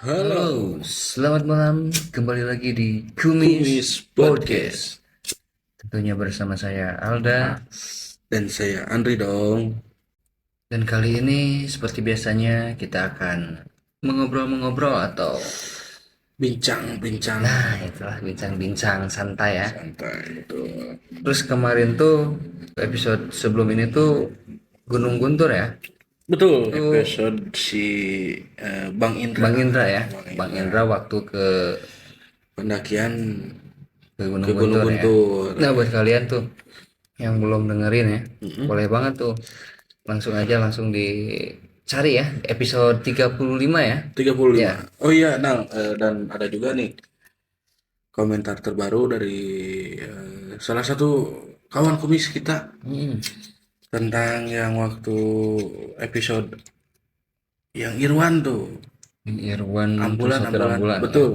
Halo, selamat malam. Kembali lagi di Kumis Podcast. Tentunya bersama saya Alda Dan saya Andri dong. dan kali ini seperti biasanya kita akan mengobrol-mengobrol atau Bincang-bincang itulah bincang-bincang santai ya. santai itu. Terus kemarin tuh episode sebelum ini tuh Gunung Guntur ya. Betul, Itu episode si Bang Indra. Bang Indra ya. Bang Bang Indra. Indra waktu ke Pendakian Gunung ke Gunung Guntur ya. Guntur. Nah, buat kalian tuh yang belum dengerin ya, boleh banget tuh langsung dicari ya episode 35 ya. 35. Ya. Oh iya, Nang. Dan ada juga nih komentar terbaru dari salah satu kawan kumis kita tentang yang waktu episode yang Irwan tuh. Irwan terus Ambulan, sopir ambulan. ambulan ya. Betul.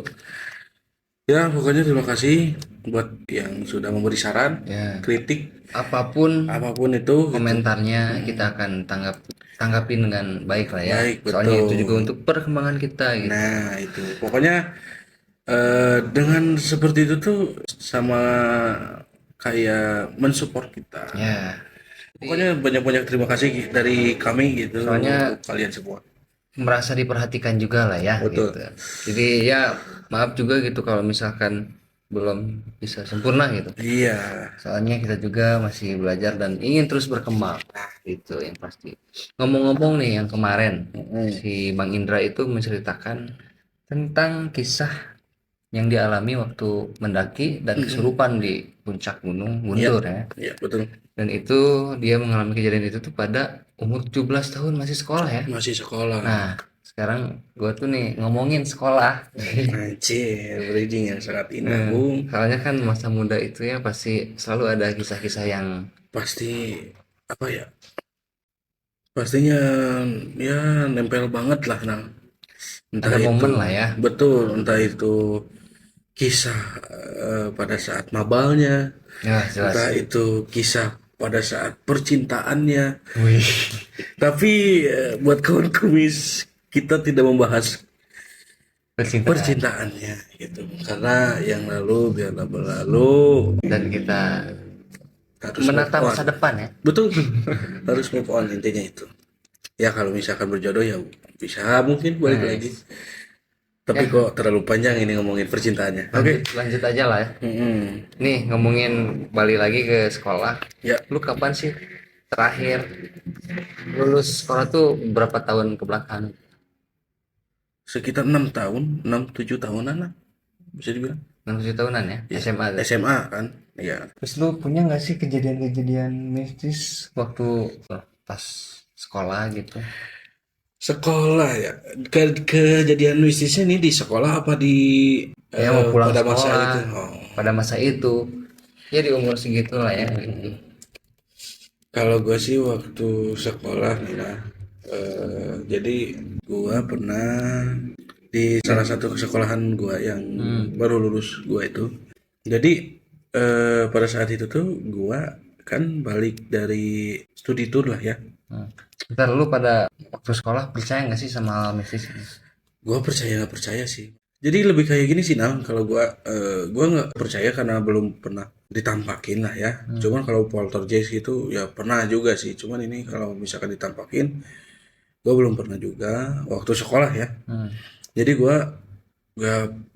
Ya, pokoknya terima kasih buat yang sudah memberi saran, Ya, kritik, apapun apapun itu gitu. komentarnya kita akan tanggapin dengan baik lah ya. Baik, Soalnya itu betul. juga untuk perkembangan kita gitu. Nah, itu. Pokoknya dengan seperti itu tuh sama kayak mensupport kita. Ya, Pokoknya banyak-banyak terima kasih dari kami gitu soalnya untuk kalian semua. merasa diperhatikan juga lah ya Betul. gitu. Jadi ya maaf juga gitu kalau misalkan belum bisa sempurna gitu. Iya, Soalnya kita juga masih belajar dan ingin terus berkembang. Nah, itu yang pasti. Ngomong-ngomong nih yang kemarin, si Bang Indra itu menceritakan tentang kisah yang dialami waktu mendaki dan kesurupan di puncak Gunung iya, Guntur ya. iya betul. Dan itu dia mengalami kejadian itu tuh pada umur 17 tahun masih sekolah ya. Masih sekolah. Nah, sekarang gue tuh nih ngomongin sekolah. Anjir, bridging yang sangat indah, Bung. Soalnya kan masa muda itu ya pasti selalu ada kisah-kisah yang Pasti apa ya? Pastinya ya nempel banget lah, Nang. Entah ada itu momen lah ya. betul, entah itu kisah pada saat mabalnya, Ya, entah jelas. itu kisah pada saat percintaannya. Wih. Tapi buat kawan kumis kita tidak membahas Percintaan. percintaannya gitu. Karena yang lalu biarlah berlalu, Dan kita harus menata move on. masa depan ya. Betul, harus move on intinya itu. Ya kalau misalkan berjodoh ya bisa mungkin balik lagi. Tapi kok terlalu panjang ini ngomongin percintaannya. Oke. Lanjut aja lah ya. Nih ngomongin balik lagi ke sekolah. Ya, Lu kapan sih terakhir lulus sekolah tuh berapa tahun ke belakang? sekitar 6 tahun, 6 7 tahunan lah bisa dibilang. 6 tahunan ya, Ya, SMA tuh. SMA kan. Ya. Terus lu punya nggak sih kejadian-kejadian mistis waktu pas sekolah gitu? Sekolah ya. Kejadian mistisnya ini di sekolah apa di Ya mau pulang pada masa sekolah itu? Oh. pada masa itu. Ya di umur segitu lah ya gitu. Kalau gue sih waktu sekolah nih lah. Jadi gue pernah di salah satu sekolahan gue yang baru lulus gue itu. Jadi pada saat itu tuh gue kan balik dari studi tour lah ya. Ntar lu pada waktu sekolah percaya nggak sih sama hal mistis ini? Gue percaya nggak percaya sih. Jadi lebih kayak gini sih Nang, kalau gue nggak percaya karena belum pernah ditampakin lah ya. Cuman kalau poltergeist gitu ya pernah juga sih. Cuman ini kalau misalkan ditampakin, gue belum pernah juga waktu sekolah ya. Jadi gue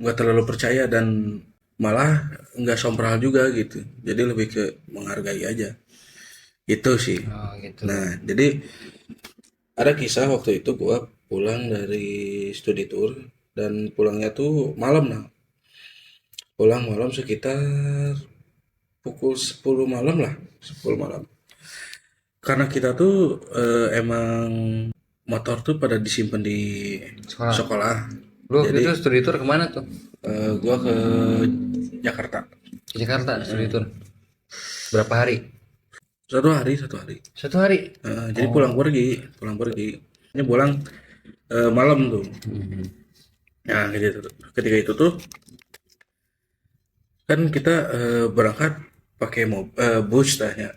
nggak terlalu percaya dan malah nggak sompral juga gitu. Jadi lebih ke menghargai aja. Itu sih. Oh gitu. Nah, jadi ada kisah waktu itu gue pulang dari studi tour dan pulangnya tuh malam nah. Pulang malam sekitar pukul 10 malam lah, 10 malam. Karena kita tuh emang motor tuh pada disimpan di Sekolah. sekolah. Lu waktu Jadi itu studi tour kemana tuh? gua ke Jakarta. Ke Jakarta studi tour. Berapa hari? Satu hari, satu hari. Satu hari. Jadi pulang pergi. Ini pulang malam tuh. Mhm. Nah ketika itu tuh kan kita berangkat pakai bus tanya,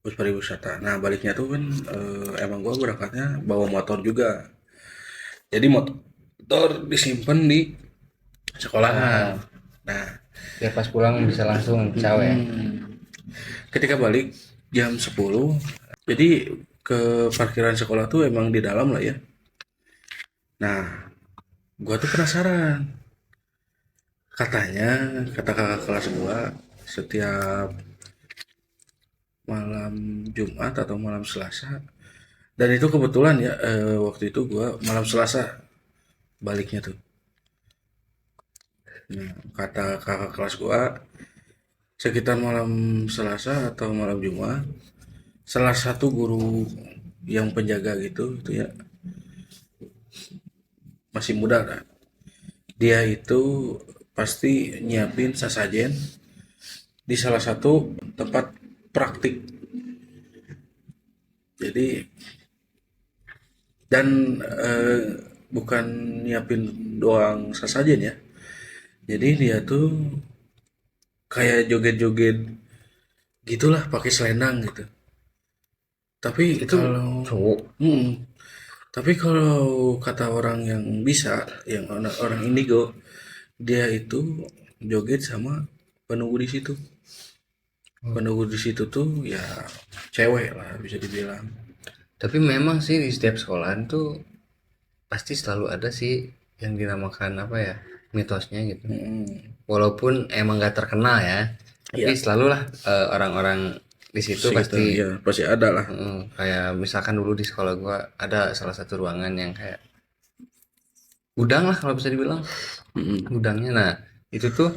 bus pariwisata. Nah baliknya tuh kan emang gua berangkatnya bawa motor juga. Jadi motor disimpan di sekolahan. Sekolahan. Nah, Biar pas pulang bisa langsung cawe ya. ketika balik jam 10, jadi ke parkiran sekolah tuh emang di dalam lah ya. Nah, gua tuh penasaran. Katanya, kata kakak kelas gua, setiap malam Jumat atau malam Selasa, dan itu kebetulan ya, waktu itu gua malam Selasa baliknya tuh. Nah, kata kakak kelas gua, sekitar malam Selasa atau malam Jumat, salah satu guru yang penjaga gitu itu ya, masih muda kan, dia itu pasti nyiapin sasajen di salah satu tempat praktik. Jadi dan bukan nyiapin doang sasajen ya, jadi dia tuh kayak joget-joget gitulah pakai selendang gitu. Tapi Itu kalau cowok. tapi kalau kata orang yang bisa, yang orang indigo, dia itu joget sama penunggu di situ. Penunggu di situ tuh ya cewek lah bisa dibilang. Tapi memang sih di setiap sekolahan tuh pasti selalu ada sih yang dinamakan apa ya, mitosnya gitu. Walaupun emang gak terkenal ya, tapi Iya, selalulah orang-orang di situ sekitar pasti ya pasti ada lah. kayak misalkan dulu di sekolah gua ada salah satu ruangan yang kayak gudang lah kalau bisa dibilang gudangnya. Nah itu tuh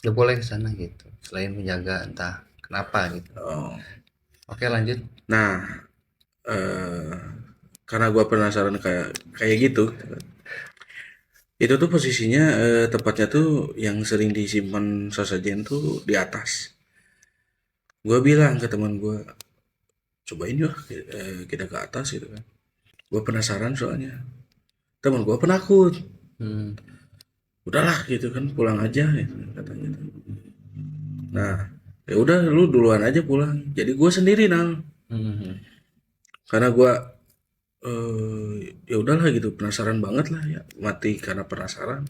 gak boleh ke sana gitu selain menjaga entah kenapa gitu. Oh. Oke lanjut. Nah, eh karena gua penasaran kayak kayak gitu. Itu tuh posisinya tempatnya tuh yang sering disimpan sesajen tuh di atas. Gua bilang ke teman gua, cobain yuk kita ke atas gitu kan. Gua penasaran soalnya. Teman gua penakut. Hmm. Udahlah gitu kan pulang aja gitu, katanya. Nah, ya udah lu duluan aja pulang. Jadi gua sendiri nang. Hmm. Karena gua ya udahlah gitu penasaran banget lah ya mati karena penasaran.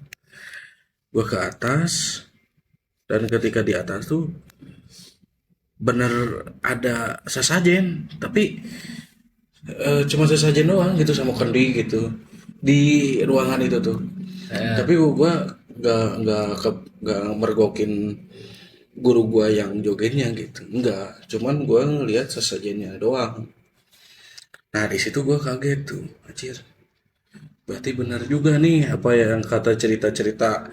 Gua ke atas dan ketika di atas tuh bener ada sesajen tapi cuma sesajen doang gitu sama kendi gitu di ruangan itu tuh. Tapi gua nggak mergokin guru gua yang jogetnya gitu, enggak, cuman gua ngelihat sesajennya doang. Nah di situ gua kaget tuh, anjir, berarti benar juga nih apa yang kata cerita-cerita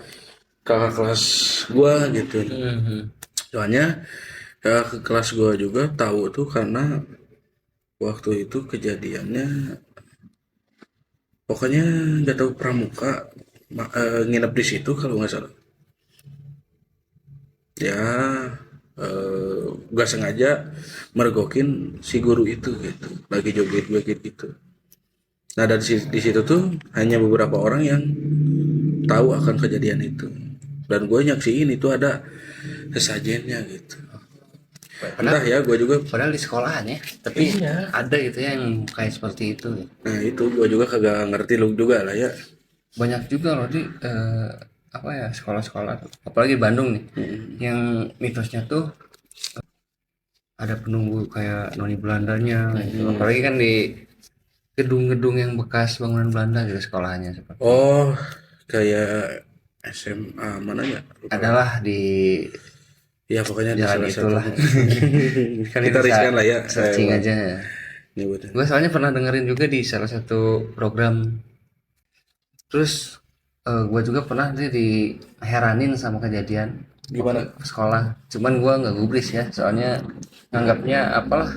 kakak kelas gua gitu. Hmm. Soalnya kakak kelas gua juga tahu tuh karena waktu itu kejadiannya, pokoknya nggak tahu pramuka nginep di situ kalau nggak salah. Ya nggak sengaja mergokin si guru itu gitu, lagi joget-joget gitu. Nah di situ tuh hanya beberapa orang yang tahu akan kejadian itu, dan gue nyaksiin itu ada sesajennya gitu. Entah Padahal, ya, gue juga. padahal di sekolahan ya, tapi Iya. ada gitu ya yang kayak seperti itu. Nah itu gue juga kagak ngerti lu juga lah ya. Banyak juga loh di apa ya sekolah-sekolah, apalagi di Bandung nih, yang mitosnya tuh ada penunggu kayak noni Belandanya gitu. Apalagi kan di gedung-gedung yang bekas bangunan Belanda gitu sekolahannya seperti Oh, kayak SMA mana ya? Lupa lagi. adalah di Ya pokoknya di jalan salah satu. itulah. Kan Kita itu riskan lah ya. searching aja. Nyebutnya. Gue soalnya pernah dengerin juga di salah satu program. Terus gue juga pernah nih diheranin sama kejadian Gimana? waktu ke sekolah. Cuman gue nggak gubris ya, soalnya nganggapnya apalah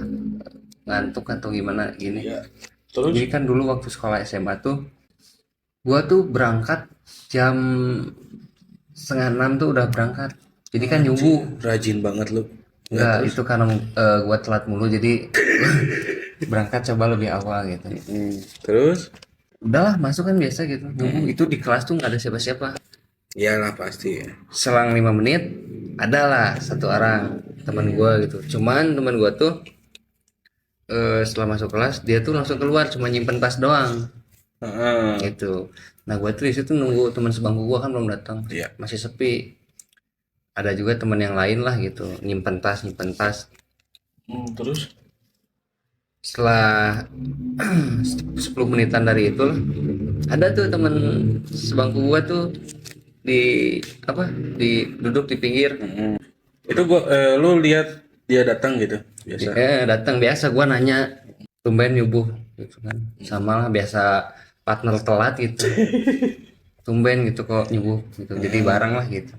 ngantuk atau gimana gini. Ya. Terus? Jadi kan dulu waktu sekolah SMA tuh, gue tuh berangkat jam setengah enam tuh udah berangkat. Jadi kan nyubuh. Rajin banget lu. Enggak, Terus? itu karena gue telat mulu jadi berangkat coba lebih awal gitu. Terus? udahlah masuk kan biasa gitu. Nunggu itu di kelas tuh nggak ada siapa-siapa. Iyalah pasti ya. Selang 5 menit adalah satu orang teman gua gitu. Cuman teman gua tuh setelah masuk kelas dia tuh langsung keluar cuma nyimpen tas doang Heeh. gitu. Nah gua tuh di situ nunggu teman sebangku gua kan belum datang, Iya. masih sepi. Ada juga teman yang lain lah gitu nyimpen tas. Terus? Setelah 10 menitan dari itu lah, ada tuh teman sebangku gua tuh di apa di duduk di pinggir. Itu gua lu lihat dia datang gitu biasa. Datang biasa gua nanya tumben nyubuh gitu kan, sama lah biasa partner telat gitu, tumben gitu kok nyubuh gitu, jadi bareng lah gitu.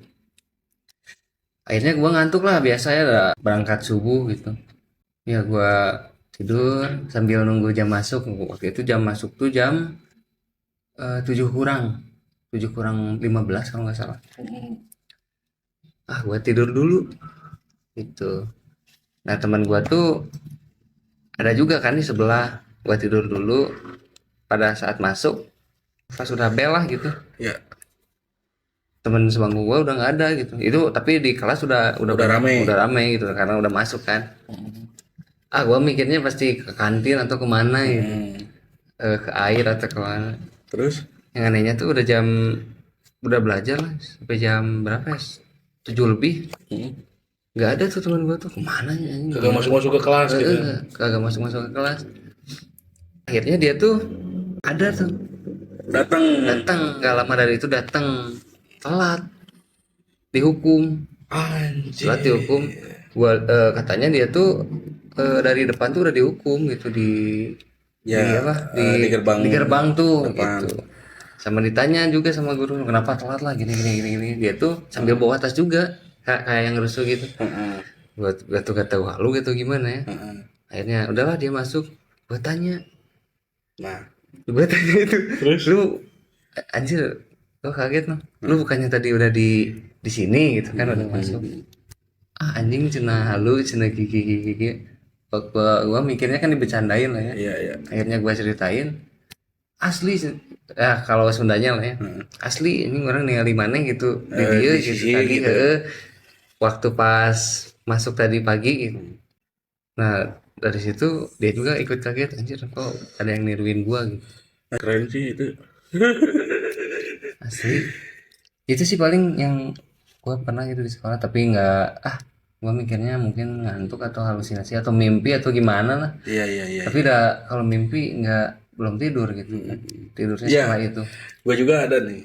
Akhirnya gua ngantuk lah, biasa ya udah berangkat subuh gitu ya, gua tidur sambil nunggu jam masuk. Waktu itu jam masuk tuh jam 7 kurang 15 kalau nggak salah. Gua tidur dulu gitu. Nah teman gua tuh ada juga kan di sebelah, gua tidur dulu. Pada saat masuk pas udah bel lah gitu, Ya, temen sebangku gua udah nggak ada gitu. Itu tapi di kelas udah udah rame. udah rame gitu karena udah masuk kan. Gua mikirnya pasti ke kantin atau kemana gitu. Ke air atau kemana. Terus? Yang anehnya tuh udah belajar lah sampai jam berapa ya, 7 lebih, nggak ada tuh teman gua tuh, kemana ya anjing, Kagak masuk-masuk ke kelas gitu. kagak masuk masuk ke kelas. Akhirnya dia tuh ada tuh Datang. datang, nggak lama dari itu datang, telat, dihukum. Anjir. Telat dihukum. Katanya dia tuh dari depan tuh udah dihukum gitu Ya, di apa di gerbang tuh depan. gitu. Sama ditanya juga sama guru kenapa telat lah gini gini gini gini. Dia tuh sambil bawa tas juga kayak yang rusuh gitu. Gua tuh gak tahu halu gitu gimana ya. Akhirnya udahlah dia masuk. Gua tanya, Nah, itu, terus? lu anjir, gua kaget no. Lu bukannya tadi udah di sini gitu kan, udah masuk. Anjing cenah halu cenah gigi gigi gigi. Gua mikirnya kan dibecandain lah ya. Iya, iya. Akhirnya gua ceritain asli ya, kalau Sundanya lah ya, asli ini orang ningali mana gitu di dia Di gitu sisi tadi gitu. waktu pas masuk tadi pagi gitu. Nah dari situ dia juga ikut kaget, anjir kok ada yang niruin gua gitu. Keren sih itu. Asli itu sih paling yang gua pernah gitu di sekolah, tapi nggak, gua mikirnya mungkin ngantuk atau halusinasi atau mimpi atau gimana lah. Iya, iya, iya. Tapi udah kalau mimpi nggak, belum tidur gitu kan, tidurnya Iya, setelah itu. gue juga ada nih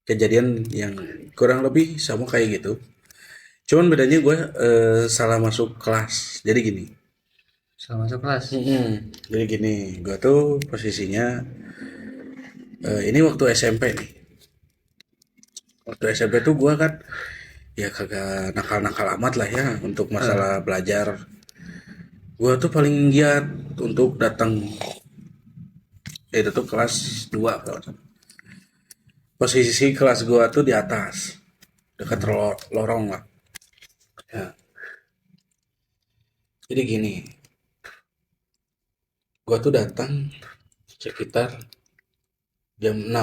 kejadian yang kurang lebih sama kayak gitu. Cuman bedanya gue salah masuk kelas. Jadi gini. Setelah masuk kelas. Jadi gini, gue tuh posisinya ini waktu SMP nih. Waktu SMP tuh gue kan ya kagak nakal-nakal amat lah ya untuk masalah belajar. Gue tuh paling giat untuk datang. Itu tuh kelas 2 kalau nggak salah. Posisi kelas gue tuh di atas, dekat lorong lah. Ya. Jadi gini, gue tuh datang sekitar jam 6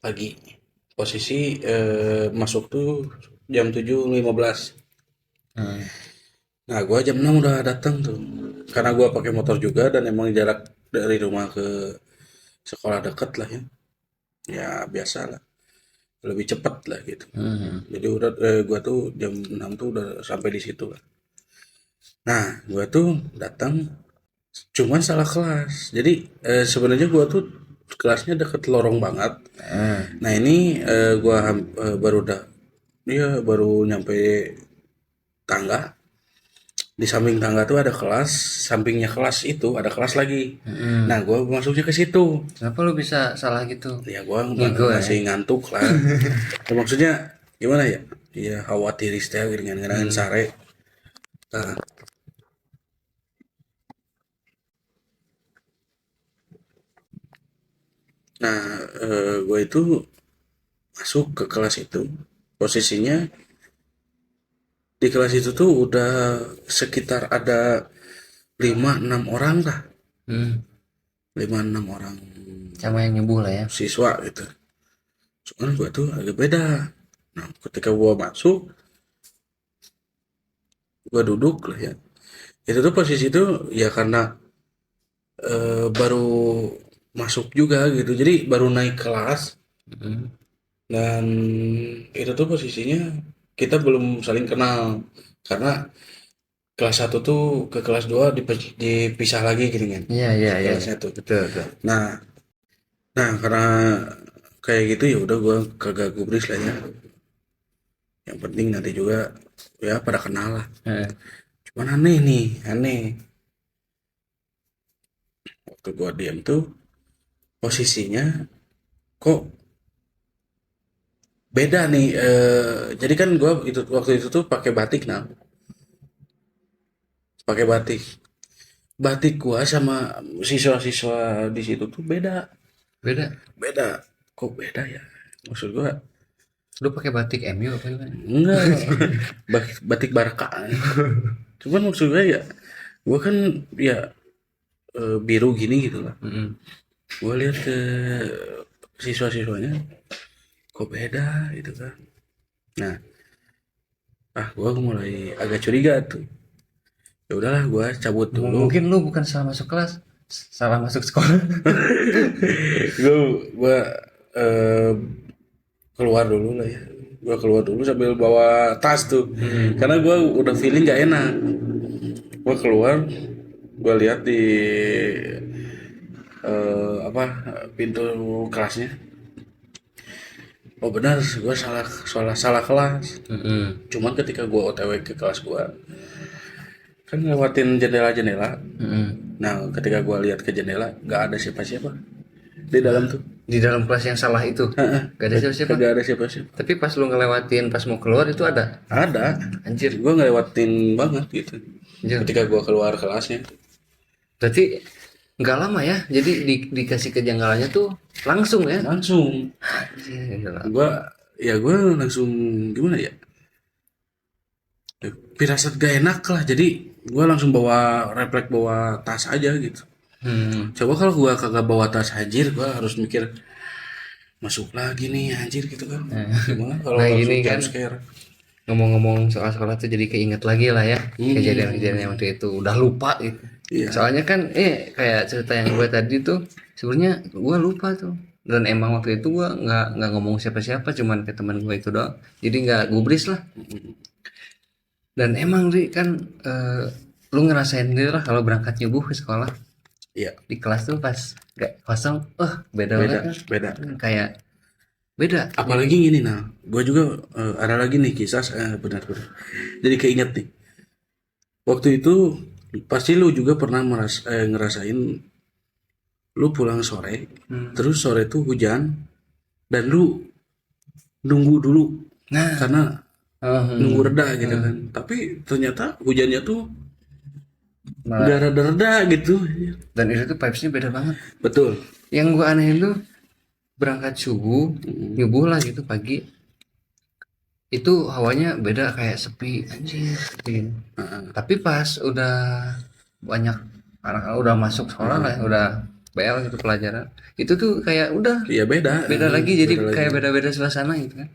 pagi. Posisi masuk tuh jam 7.15. Nah, gua jam 6 udah datang tuh. Karena gua pakai motor juga dan emang jarak dari rumah ke sekolah dekat lah ya. Ya biasa lah. Lebih cepat lah gitu. Jadi udah gua tuh jam 6 tuh udah sampai di situ lah. Nah, gua tuh datang cuman salah kelas. Jadi sebenarnya gua tuh kelasnya deket lorong banget. Nah, ini gua baru nyampe tangga. Di samping tangga tuh ada kelas, sampingnya kelas itu ada kelas lagi. Nah, gue masuknya ke situ. Kenapa lu bisa salah gitu? Ya, gue Ngigo ya? masih ngantuk lah. Ya, maksudnya gimana ya? Ya khawatir teh dengan ngenangin sare. Nah, gue itu masuk ke kelas itu. Posisinya di kelas itu tuh udah sekitar ada 5-6 orang lah. 5-6 orang sama yang nyembuh lah ya. siswa gitu. Cuman gua tuh agak beda. Nah, ketika gua masuk, gua duduk lah ya. Itu tuh posisi itu ya karena baru masuk juga gitu. Jadi baru naik kelas Mm. dan itu tuh posisinya kita belum saling kenal karena kelas satu tuh ke kelas 2 dipisah lagi gitu kan. Iya iya iya iya. Kelasnya tuh. Betul betul. Nah, karena kayak gitu ya udah gua kagak gubris lah ya. Yang penting nanti juga ya pada kenal lah. Heeh. Cuman aneh nih, aneh. Waktu gua diam tuh posisinya kok beda nih. Jadi kan gua itu waktu itu tuh pakai batik, nah, pakai batik. Batik gua sama siswa-siswa di situ tuh beda, Beda. beda. Kok beda ya? Maksud gua Lu pakai batik MU apa gimana? enggak, batik Barca. Cuman maksud gua ya, gua kan ya biru gini gitu lah. Mm-mm. Gua lihat ke siswa-siswanya kok beda gitu kan. Nah, gua mulai agak curiga tuh. Ya udahlah, gua cabut dulu. Mungkin lu bukan salah masuk kelas, salah masuk sekolah. Gua eh, keluar dulu lah ya. Gua keluar dulu sambil bawa tas tuh. Karena gua udah feeling gak enak. Gua keluar, gua lihat di apa pintu kelasnya. Oh benar, gua salah salah salah kelas. Mm-mm. Cuman ketika gua OTW ke kelas gua, kan ngelewatin jendela-jendela. Mm-mm. Nah, ketika gua lihat ke jendela, nggak ada siapa-siapa di dalam tuh. Di dalam kelas yang salah itu, gak ada siapa-siapa. Kagak ada siapa-siapa. Tapi pas lu ngelewatin, pas mau keluar itu ada. Ada. Anjir, Gua ngelewatin banget gitu. anjir. Ketika gua keluar kelasnya, Berarti nggak lama ya. Jadi dikasih kejanggalannya tuh langsung ya. langsung Anjir, gila. gua langsung gimana ya? Firasat gak enak lah. Jadi gua langsung bawa refleks bawa tas aja gitu. Coba kalau gua kagak bawa tas anjir, gua harus mikir masuk lagi nih anjir gitu kan. Gimana kalau Nah, langsung gini jump kan. scare? Ngomong-ngomong soal sekolah tuh jadi keinget lagi lah ya kejadian-kejadian yang waktu itu udah lupa gitu. Iya. Soalnya kan kayak cerita yang gue tadi tuh sebenarnya gue lupa tuh, dan emang waktu itu gue nggak ngomong siapa-siapa, cuman ke teman gue itu doang, jadi nggak gubris lah. Dan emang Ri kan lu ngerasain sendiri lah kalau berangkat nyubuh ke sekolah Iya, di kelas tuh pas gak kosong, beda banget beda, kan. beda. Kayak beda. Apalagi gini, nah, gue juga ada lagi nih kisah, benar-benar. Jadi keinget nih. Waktu itu pasti lu juga pernah ngerasain lu pulang sore, terus sore tuh hujan dan lu nunggu dulu Nah, karena nunggu hmm, reda gitu kan. Tapi ternyata hujannya tuh malah- udah reda-reda gitu. dan itu tuh vibesnya beda banget. Betul. Yang gue anehin tuh berangkat subuh nyubuh lah gitu pagi, itu hawanya beda, kayak sepi anjir sepi. Tapi pas udah banyak anak udah masuk sekolah lah, udah BL gitu pelajaran, itu tuh kayak udah Iya beda. beda lagi, jadi Beda lagi. kayak beda-beda suasana gitu kan.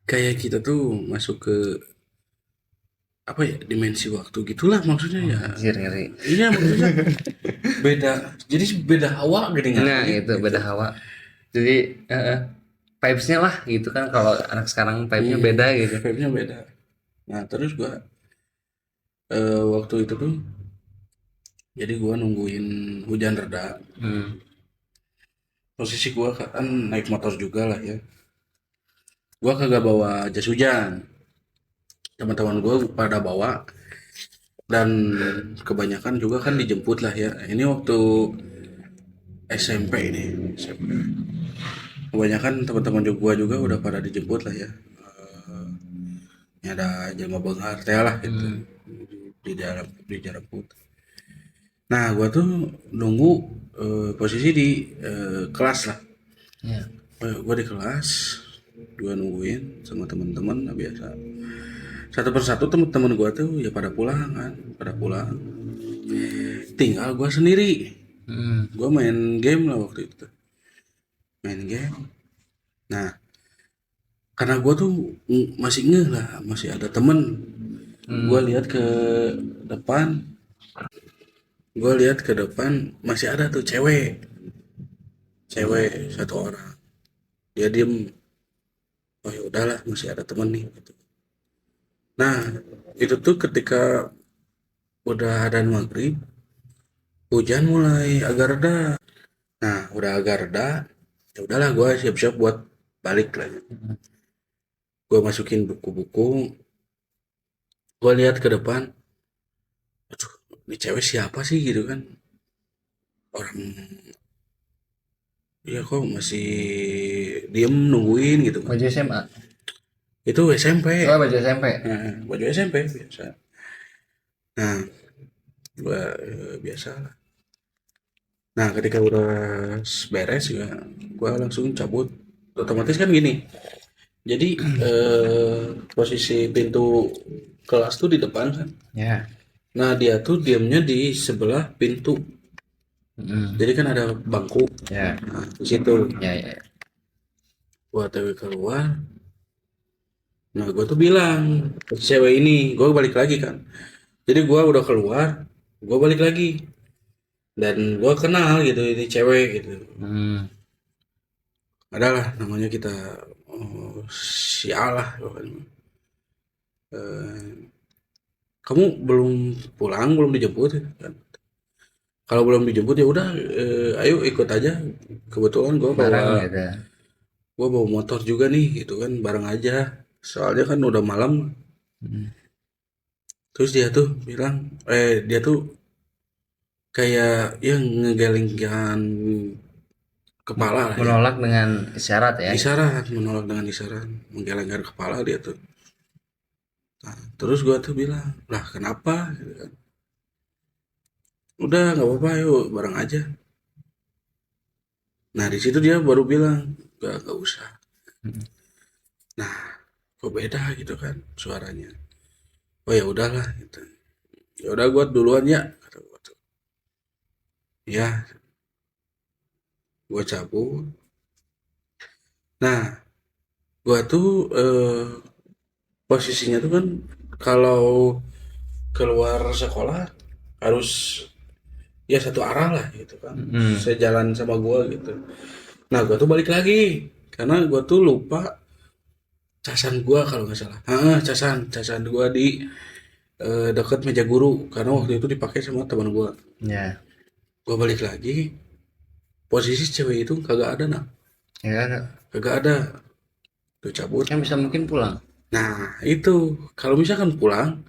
Kayak kita tuh masuk ke apa ya, dimensi waktu gitulah maksudnya ya. Anjir ngeri. Iya maksudnya beda. Jadi beda hawa gini kan. Nah itu beda hawa, jadi vibesnya lah gitu kan, kalau anak sekarang vibesnya beda gitu. Vibe-nya beda. Nah terus gua waktu itu tuh jadi gua nungguin hujan reda. Posisi gua kan naik motor juga lah ya. Gua kagak bawa jas hujan. Teman-teman gua pada bawa dan kebanyakan juga kan dijemput lah ya. Ini waktu SMP ini. SMP. Kebanyakan teman-teman gua juga udah pada dijemput lah ya. Ada jelma benghar teh lah gitu di jarak putih. Nah gua tuh nunggu posisi di kelas lah. Ya. Gua di kelas, gua nungguin sama teman-teman, nah, biasa. Satu persatu teman-teman gua tuh ya pada pulang kan, pada pulang. Tinggal gua sendiri. Gue main game lah waktu itu, main game. Nah, karena gue tuh masih ngeh lah, masih ada temen. Gue lihat ke depan, masih ada tuh cewek satu orang. Dia diem, oh ya udahlah masih ada temen nih. Gitu. Nah, itu tuh ketika udah adzan maghrib, hujan mulai agak reda. Nah, udah agak reda, ya udahlah gue siap-siap buat balik lah. Gue masukin buku-buku, gue lihat ke depan, aduh, ini cewek siapa sih gitu kan? Orang ya kok masih diem nungguin gitu kan? Baju SMA. Itu SMP, Oh, baju SMP. nah, baju SMP biasa. Nah, gue biasa lah. Nah, ketika udah beres ya, gue langsung cabut. Otomatis kan gini. Jadi posisi pintu kelas tuh di depan kan. Ya. Nah, dia tuh diamnya di sebelah pintu. Jadi kan ada bangku. Ya. Nah, di situ. Ya, ya. Gua TW keluar. Nah, gua tuh bilang ke cewek ini, gua balik lagi kan. Jadi gua udah keluar, gua balik lagi. Dan gua kenal gitu ini cewek gitu. Adalah namanya kita sial lah pokoknya. Kamu belum pulang, belum dijemput kan? Kalau belum dijemput ya udah, ayo ikut aja. Kebetulan Barang gitu. gua bawa motor juga nih, gitu kan, bareng aja. Soalnya kan udah malam. Terus dia tuh kayak yang ngegelingkan kepala lah ya. Menolak dengan isyarat ya. Isyarat, menolak dengan isyarat, menggelengkan kepala dia tuh. Nah, terus gua tuh bilang, lah kenapa? Gitu kan. Udah nggak apa-apa, yuk bareng aja. Nah di situ dia baru bilang, nggak usah. Nah, kok beda gitu kan suaranya. Oh ya udahlah gitu. Ya udah gua duluan ya, kata gua tuh. Ya, gua cabut. Nah, gua tuh posisinya tuh kan kalau keluar sekolah harus ya satu arah lah gitu kan. Sejalan sama gua gitu. Nah, gua tuh balik lagi karena gua tuh lupa casan gua kalau nggak salah. Casan gua di dekat meja guru karena waktu itu dipakai sama teman gua. Ya. Gua balik lagi, posisi cewek itu kagak ada nah, Ya, kagak ada. Tuh cabut. kan bisa mungkin pulang. Nah itu kalau misalkan pulang,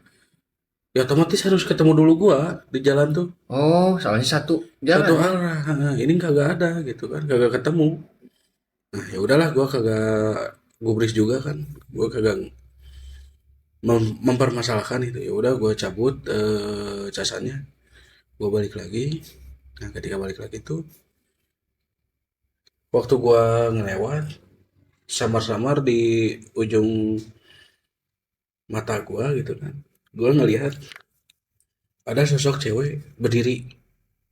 ya otomatis harus ketemu dulu gua di jalan tuh. Oh, soalnya satu jalan. Satu arah. Nah, ini kagak ada gitu kan, kagak ketemu. Nah ya udahlah, gua kagak gubris juga kan, gua kagak mempermasalahkan itu. Ya udah gua cabut casannya, gua balik lagi. Nah ketika balik lagi tuh, waktu gua ngelewat samar-samar di ujung mata gua gitu kan, gua ngelihat ada sosok cewek berdiri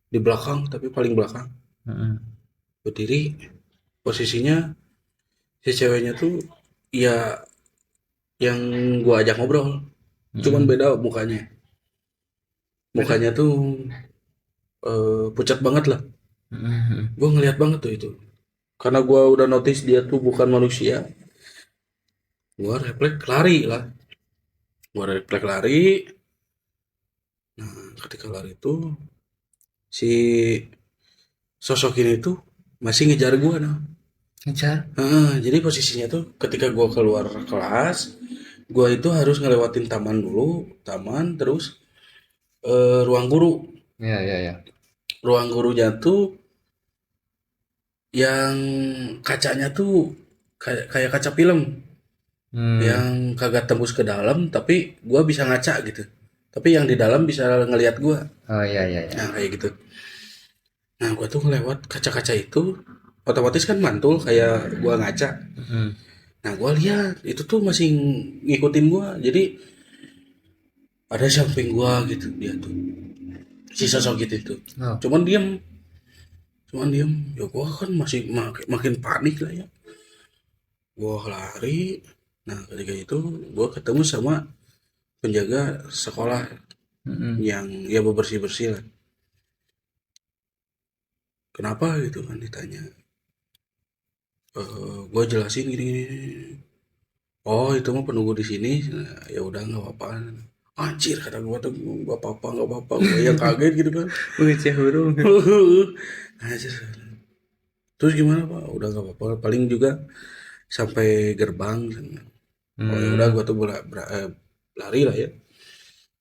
di belakang, tapi paling belakang berdiri. Posisinya si ceweknya tuh ya yang gua ajak ngobrol, cuman beda mukanya tuh pucat banget lah. Gua ngelihat banget tuh itu, karena gua udah notice dia tuh bukan manusia. Gua refleks lari lah, nah ketika lari tuh si sosok ini tuh masih ngejar gua nah. Ngejar. Jadi posisinya tuh ketika gua keluar kelas, gua itu harus ngelewatin taman dulu, terus ruang guru. Ya, ya, ya. Ruang gurunya tuh yang kacanya tuh kayak kaca film, yang kagak tembus ke dalam, tapi gua bisa ngaca gitu. Tapi yang di dalam bisa ngelihat gua. Oh, ya, ya, ya. Nah kayak gitu. Nah gua tuh ngelewat kaca-kaca itu, otomatis kan mantul kayak gua ngaca. Nah gua lihat itu tuh masih ngikutin gua, jadi ada samping gua gitu dia tuh, si sosok gitu itu. Oh. Cuman diem. cuman diem. Ya gua kan masih makin panik lah ya, gua lari. Nah ketika itu gua ketemu sama penjaga sekolah Mm-mm. yang ya bersih bersih lah. Kenapa gitu kan ditanya. Gua jelasin gini, gini. Oh itu mah penunggu di sini. Nah, ya udah nggak apa-apa. Anjir kata gua tuh nggak apa-apa nggak apa-apa. Gua yang kaget gitu kan. Bocah hurung. Anjir. Terus gimana pak? Udah nggak apa-apa. Paling juga sampai gerbang. Oh ya udah Hmm. gua tuh lari lah ya.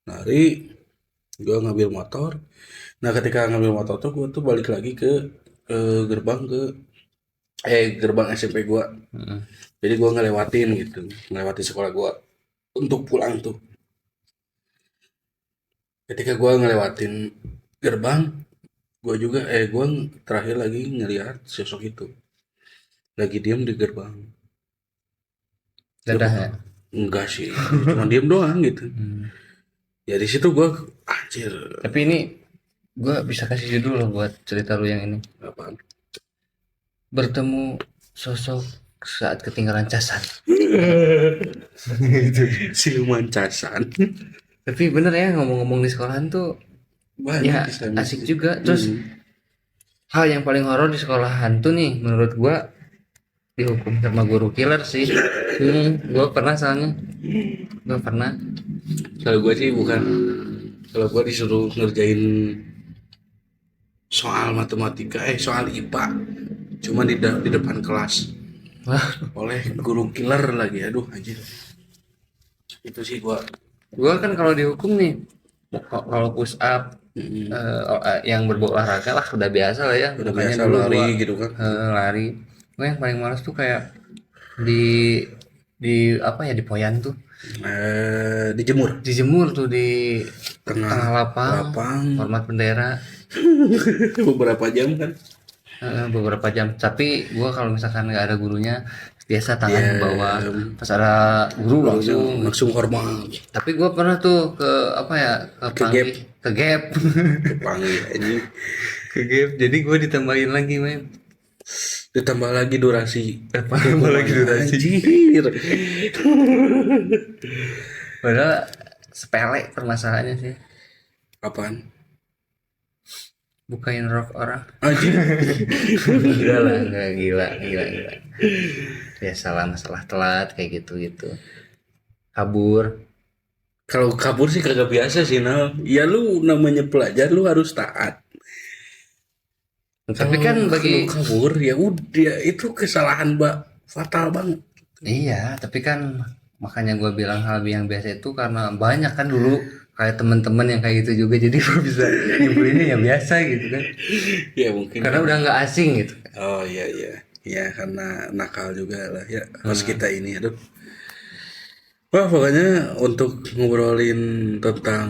Lari. Gua ngambil motor. Nah ketika ngambil motor tuh gua tuh balik lagi ke gerbang gerbang SMP gua. Mm-mm. Jadi gua ngelewatin gitu, ngelewatin sekolah gua untuk pulang tuh. Ketika gua ngelewatin gerbang, gua terakhir lagi ngelihat sosok itu lagi diem di gerbang. Dadah ya. Enggak sih, cuma diem doang gitu. Hmm. Ya di situ gua anjir Tapi ini gue bisa kasih judul loh buat cerita lu yang ini. apaan? Bertemu sosok saat ketinggalan casan. Siluman casan. Tapi bener ya, ngomong-ngomong di sekolahan tuh Banyak ya kisah asik mistis. juga. Terus hal yang paling horor di sekolahan tuh nih menurut gua dihukum sama guru killer sih. Gua pernah soalnya. Gua pernah. Kalau gua sih bukan, kalau gua disuruh ngerjain soal matematika, soal IPA, cuma di depan kelas Wah, oleh guru killer lagi. Aduh anjir. Itu sih gua. gua kan kalau dihukum nih, kalau push up Mm, yang berbau olahraga lah udah biasa lah ya. udah Makanya biasa dulu lari gua gitu kan. lari. Gua yang paling males tuh kayak di apa ya, di Poyan tuh Dijemur dijemur tuh di tengah tengah lapang lapang hormat bendera beberapa jam kan. beberapa jam. Tapi gua kalau misalkan nggak ada gurunya biasa tangan ke bawah, Ya pas ada guru gurunya langsung. langsung hormat. Tapi gua pernah tuh ke apa ya, ke Ke gap. ke gap Kepanggil anjing. ke gap, jadi gua ditambahin lagi men. Ditambah lagi durasi. Tambah lagi durasi. Anjir. Padahal sepele permasalahannya sih, Apaan? bukain rok orang. Anjir. Enggak lah, enggak, gila, gila, gila. Biasalah masalah telat kayak gitu-gitu. Kabur. Kalau kabur sih kagak biasa sih, Nal. Ya lu namanya pelajar lu harus taat. Tapi kan bagi Kalau kabur ya udah itu kesalahan fatal banget. iya, tapi kan makanya gue bilang hal yang biasa itu karena banyak kan dulu kayak teman-teman yang kayak gitu juga, jadi gue bisa nyimpulinnya ya biasa gitu kan. Ya mungkin. Karena udah nggak asing gitu. Oh iya iya. Ya karena nakal juga lah ya pas kita ini aduh. Wah pokoknya untuk ngobrolin tentang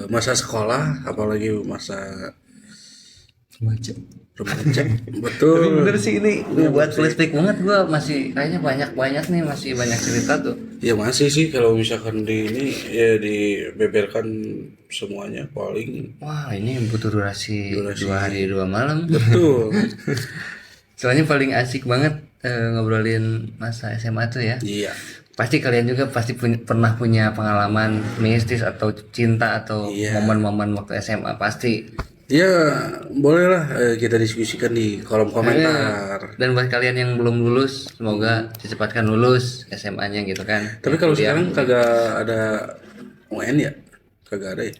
masa sekolah apalagi masa Remaja. remaja Tapi betul. bener sih ini Ya, buat betul sih. flashback banget, gue masih kayaknya banyak nih, masih banyak cerita tuh. Ya masih sih kalau misalkan di ini ya dibeberkan semuanya paling Wah, ini butuh durasi durasi 2 hari 2 malam. betul. Soalnya paling asik banget ngobrolin masa SMA tuh ya. Iya Pasti kalian juga pasti pernah punya pengalaman mistis atau cinta atau iya. momen-momen waktu SMA pasti. Ya bolehlah kita diskusikan di kolom komentar. Dan buat kalian yang belum lulus, semoga dicepatkan lulus SMA-nya gitu kan. Tapi Yang kalau kuliah, sekarang kagak ada UN ya? Kagak ada ya?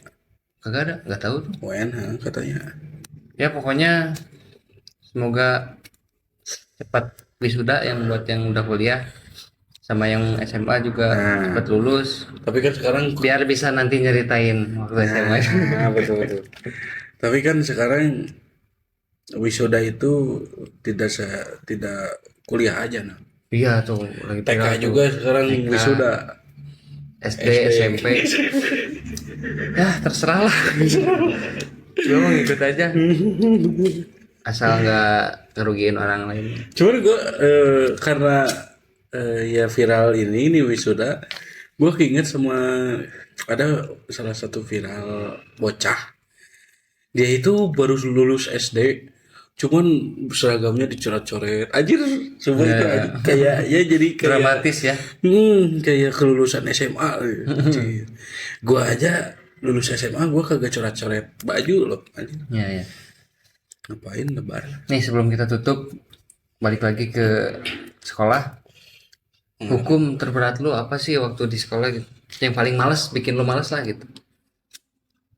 kagak ada, nggak tahu tuh. UN katanya. Ya pokoknya semoga cepat wisuda yang buat yang udah kuliah, sama yang SMA juga cepat lulus, Tapi kan sekarang biar bisa nanti nyeritain waktu SMA. betul betul. Tapi kan sekarang wisuda itu tidak kuliah aja nah. Iya tuh lagi TK viral tuh. juga sekarang TK, wisuda. SD, SMP. Ya terserah lah. Gue mau ngikut aja. Asal nggak ngerugiin orang lain. Cuman gue karena ya viral ini wisuda, gue keinget sama ada salah satu viral bocah Dia itu baru lulus SD, cuman seragamnya dicoret-coret. Anjir, coba itu anjir. Kayak ya jadi kayak Dramatis ya. kayak kelulusan SMA. Anjir. Gua aja lulus SMA gua kagak coret-coret baju loh anjir. Ya, ya. Ngapain lebar? Nih sebelum kita tutup, balik lagi ke sekolah. Hukum terberat lu apa sih waktu di sekolah gitu? Yang paling males, bikin lu males lah gitu.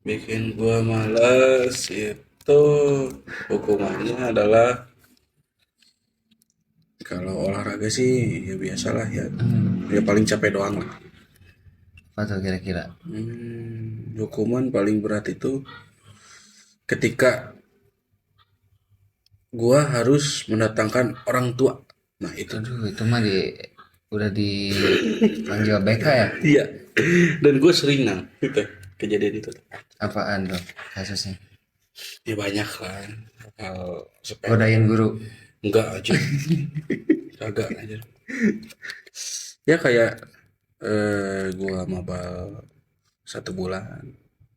Bikin gua malas itu hukumannya adalah kalau olahraga sih ya biasalah ya. Ya paling capek doang lah. Apa tuh kira-kira? Hukuman paling berat itu ketika gua harus mendatangkan orang tua. Nah itu. Aduh, itu mah udah dipanggil BK ya? Iya. Dan gue sering gitu kejadian itu. Apaan tuh kasusnya? Ya banyak kan. Hal sepele. Godain guru. Enggak aja. Kagak aja. Ya kayak gua mabal 1 bulan.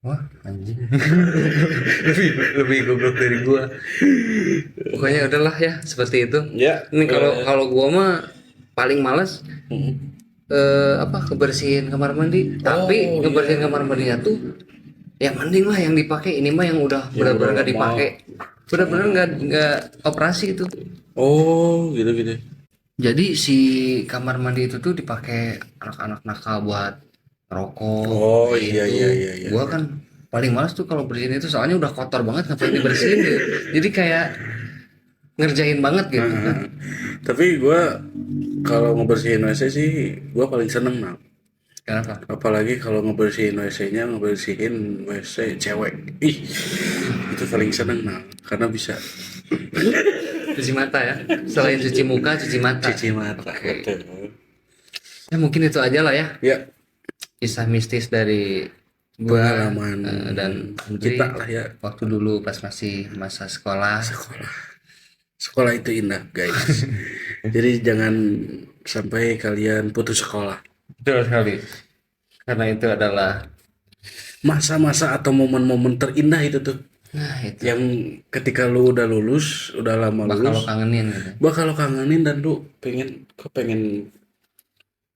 Wah, anjing. lebih goblok dari gua. Pokoknya udahlah ya, seperti itu. Ya. Ini kalau gua mah paling males kebersihin kamar mandi. Tapi ngebersihin kamar mandinya tuh yang mending lah yang dipakai. Ini mah yang udah benar-benar nggak dipakai. Benar-benar nggak operasi itu. Oh, gitu-gitu. Jadi si kamar mandi itu tuh dipakai anak-anak nakal buat rokok. Oh, iya. Gua kan paling males tuh kalau bersihin itu soalnya udah kotor banget ngapain dibersihin gitu. Jadi kayak ngerjain banget gitu kan. Tapi gua kalau ngebersihin WC sih gua paling seneng Kenapa? apalagi kalau ngebersihin ngebersihin WC cewek. Ih, itu paling seneng karena bisa Cuci mata ya. Selain cuci muka, cuci mata. cuci mata. Oke. Betul. Ya mungkin itu aja lah ya. Ya, Kisah mistis dari gua pengalaman dan kita lah ya. waktu dulu pas masih masa sekolah. Sekolah itu indah, guys. Jadi jangan sampai kalian putus sekolah. Betul sekali. Karena itu adalah Masa-masa atau momen-momen terindah itu tuh. itu Yang ketika lu udah lulus, udah lama bakal lo lulus, kangenin gitu. bakal lo kangenin dan lu pengen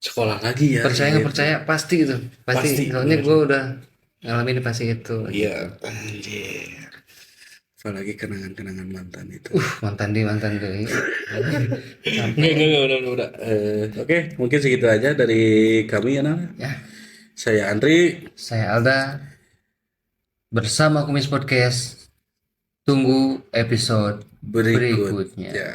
sekolah lagi ya. Percaya nggak percaya pasti itu. Pasti. Pasti. Soalnya gue udah ngalamin pasti itu. Iya, anjir. Apalagi kenangan-kenangan mantan itu. Mantan deh. Enggak, udah. Oke, mungkin segitu aja dari kami ya, Nana. Ya, Saya Andri. saya Alda bersama Kumis Podcast. Tunggu episode Berikut. berikutnya. Ya.